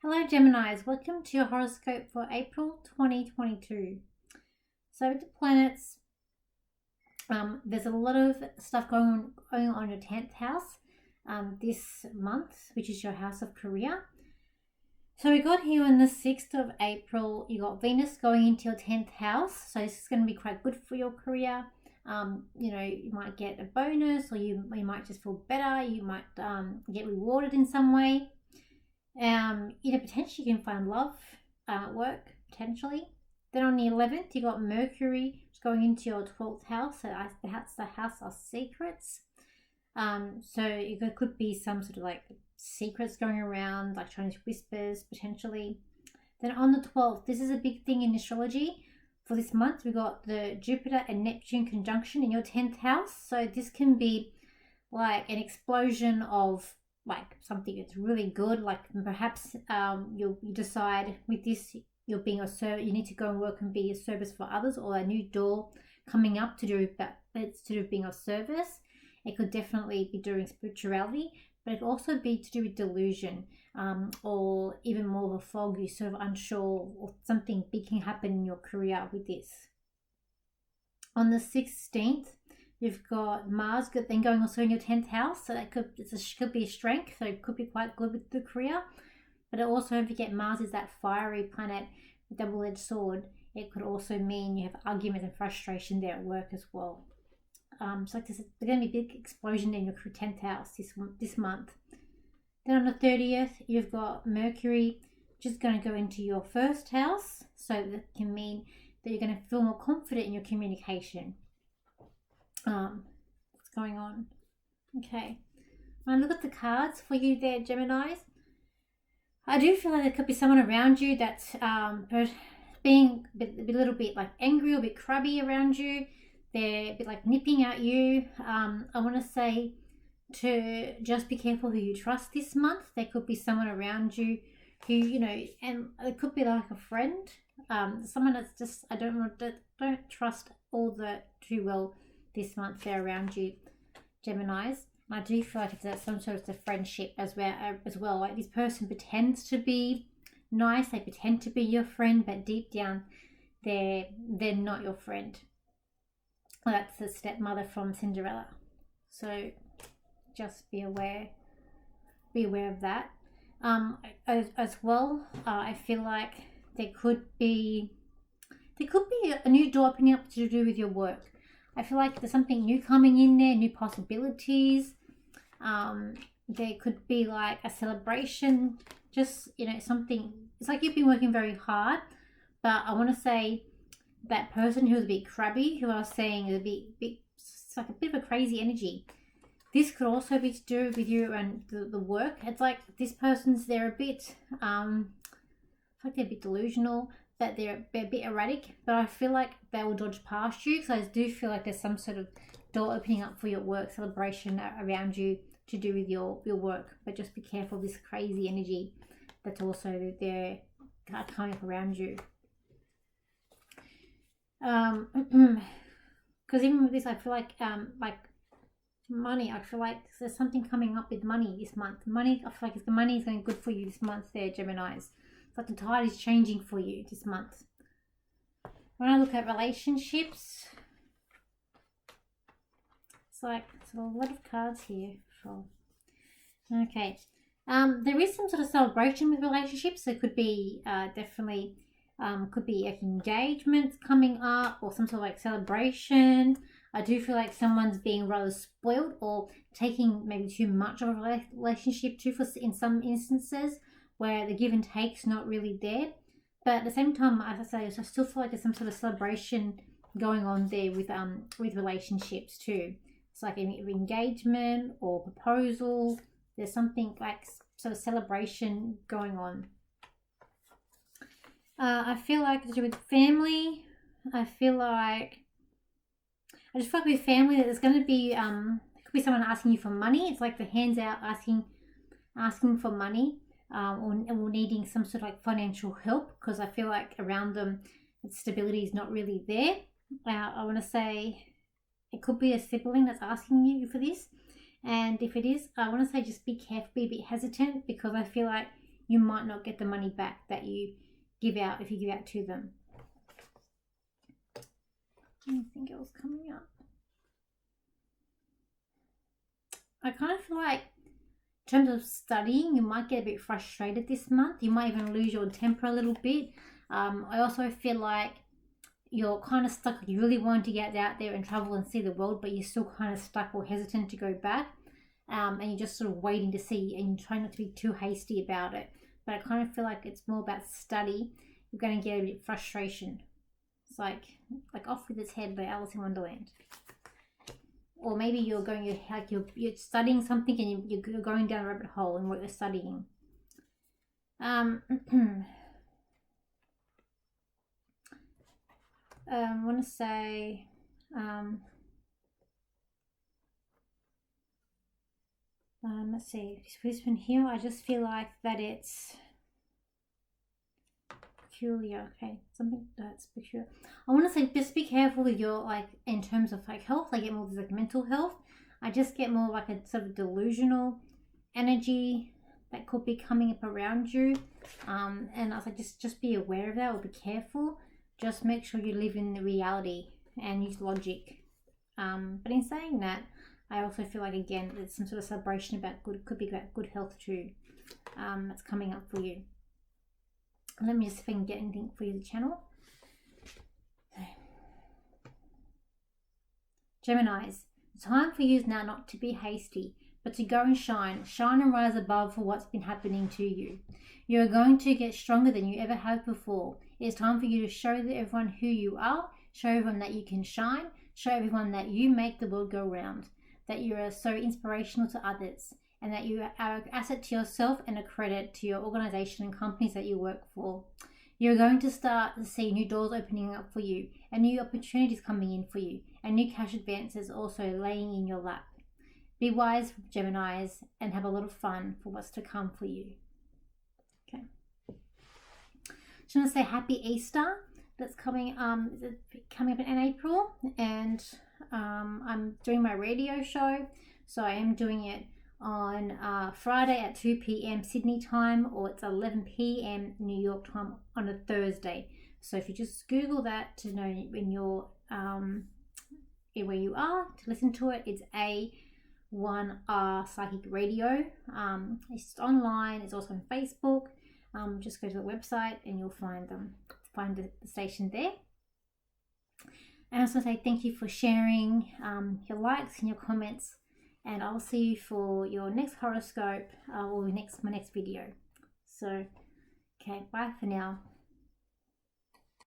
Hello Geminis, welcome to your horoscope for April 2022. So with the planets, there's a lot of stuff going on your 10th house this month, which is your house of career. So we got here on the 6th of April, you got Venus going into your 10th house. So this is going to be quite good for your career. You might get a bonus, or you might just feel better. You might get rewarded in some way. Potentially you can find love, work, potentially. Then on the 11th, you got Mercury going into your 12th house. So that's the house of secrets. So it could be some sort of like secrets going around, like Chinese whispers, potentially. Then on the 12th, this is a big thing in astrology. For this month, we got the Jupiter and Neptune conjunction in your 10th house. So this can be like an explosion of like something that's really good, like perhaps you decide with this you're being a service, you need to go and work and be a service for others, or a new door coming up to do with that. It's to do with being of service. It could definitely be doing spirituality, but it could also be to do with delusion, or even more of a fog. You're sort of unsure, or something big can happen in your career with this. On the 16th, you've got Mars then going also in your 10th house, so that could be a strength, so it could be quite good with the career. But also, don't forget, Mars is that fiery planet with double-edged sword. It could also mean you have arguments and frustration there at work as well. So there's going to be a big explosion in your 10th house this month. Then on the 30th, you've got Mercury just going to go into your first house, so that can mean that you're going to feel more confident in your communication. What's going on? Okay, when I look at the cards for you there, Geminis, I do feel like there could be someone around you that's being a little bit like angry or a bit crabby around you. They're a bit like nipping at you. I want to say to just be careful who you trust this month. There could be someone around you who, and it could be like a friend, someone that's just, don't trust all that too well this month. They're around you, Geminis. And I do feel like it's some sort of a friendship as well. Like this person pretends to be nice, they pretend to be your friend, but deep down they're not your friend. That's the stepmother from Cinderella. So just be aware of that. As well, I feel like there could be a new door opening up to do with your work. I feel like there's something new coming in there, new possibilities. There could be like a celebration, just, something. It's like you've been working very hard, but I want to say that person who was a bit crabby, who I was saying is it's like a bit of a crazy energy. This could also be to do with you and the work. It's like this person's, they're a bit, like they're a bit delusional, that they're a bit erratic, but I feel like they will dodge past you, because I do feel like there's some sort of door opening up for your work celebration around you to do with your work. But just be careful of this crazy energy that's also there coming up around you. Because even with this, I feel like money, I feel like there's something coming up with money this month. Money, I feel like the money is going good for you this month there, Geminis. It's like the tide is changing for you this month. When I look at relationships, it's like a lot of cards here. Okay. There is some sort of celebration with relationships. There could be definitely could be like engagements coming up, or some sort of like celebration. I do feel like someone's being rather spoiled, or taking maybe too much of a relationship too, in some instances where the give and take's not really there. But at the same time, as I say, I still feel like there's some sort of celebration going on there with relationships too. It's like an engagement or proposal. There's something like sort of celebration going on. I feel like with family, I just feel like with family that there's going to be there could be someone asking you for money. It's like the hands out asking for money, or needing some sort of like financial help, because I feel like around them stability is not really there. I want to say it could be a sibling that's asking you for this, and if it is, I want to say just be careful, be a bit hesitant, because I feel like you might not get the money back that you give out if you give out to them. Anything else coming up? I kind of feel like in terms of studying, you might get a bit frustrated this month. You might even lose your temper a little bit. I also feel like you're kind of stuck. You really want to get out there and travel and see the world, but you're still kind of stuck or hesitant to go back. And you're just sort of waiting to see, and you try not to be too hasty about it. But I kind of feel like it's more about study. You're going to get a bit of frustration. It's like off with his head by Alice in Wonderland. Or maybe you're studying something and you're going down a rabbit hole in what you're studying. I want to say, let's see, this one here, I just feel like that it's peculiar. Okay, something that's peculiar. I want to say just be careful with your, like, in terms of like health. I get more like mental health. I just get more like a sort of delusional energy that could be coming up around you. And I was like, just be aware of that, or be careful. Just make sure you live in the reality and use logic. But in saying that, I also feel like, again, there's some sort of celebration about could be about good health too. That's coming up for you. Let me just see if I can get anything for you, the channel. Okay. Geminis, the time for you is now not to be hasty, but to go and shine. Shine and rise above for what's been happening to you. You are going to get stronger than you ever have before. It is time for you to show everyone who you are, show everyone that you can shine, show everyone that you make the world go round, that you are so inspirational to others, and that you are an asset to yourself and a credit to your organization and companies that you work for. You're going to start to see new doors opening up for you, and new opportunities coming in for you, and new cash advances also laying in your lap. Be wise, Geminis, and have a lot of fun for what's to come for you. Okay. Just want to say happy Easter. That's coming up in April, and I'm doing my radio show, so I am doing it on Friday at 2 p.m. Sydney time, or it's 11 p.m. New York time on a Thursday. So if you just Google that to know when you're where you are to listen to it, it's A1R Psychic Radio. It's online. It's also on Facebook. Just go to the website and you'll find the station there. And I also say thank you for sharing your likes and your comments. And I'll see you for your next horoscope or my next video. So, okay, bye for now.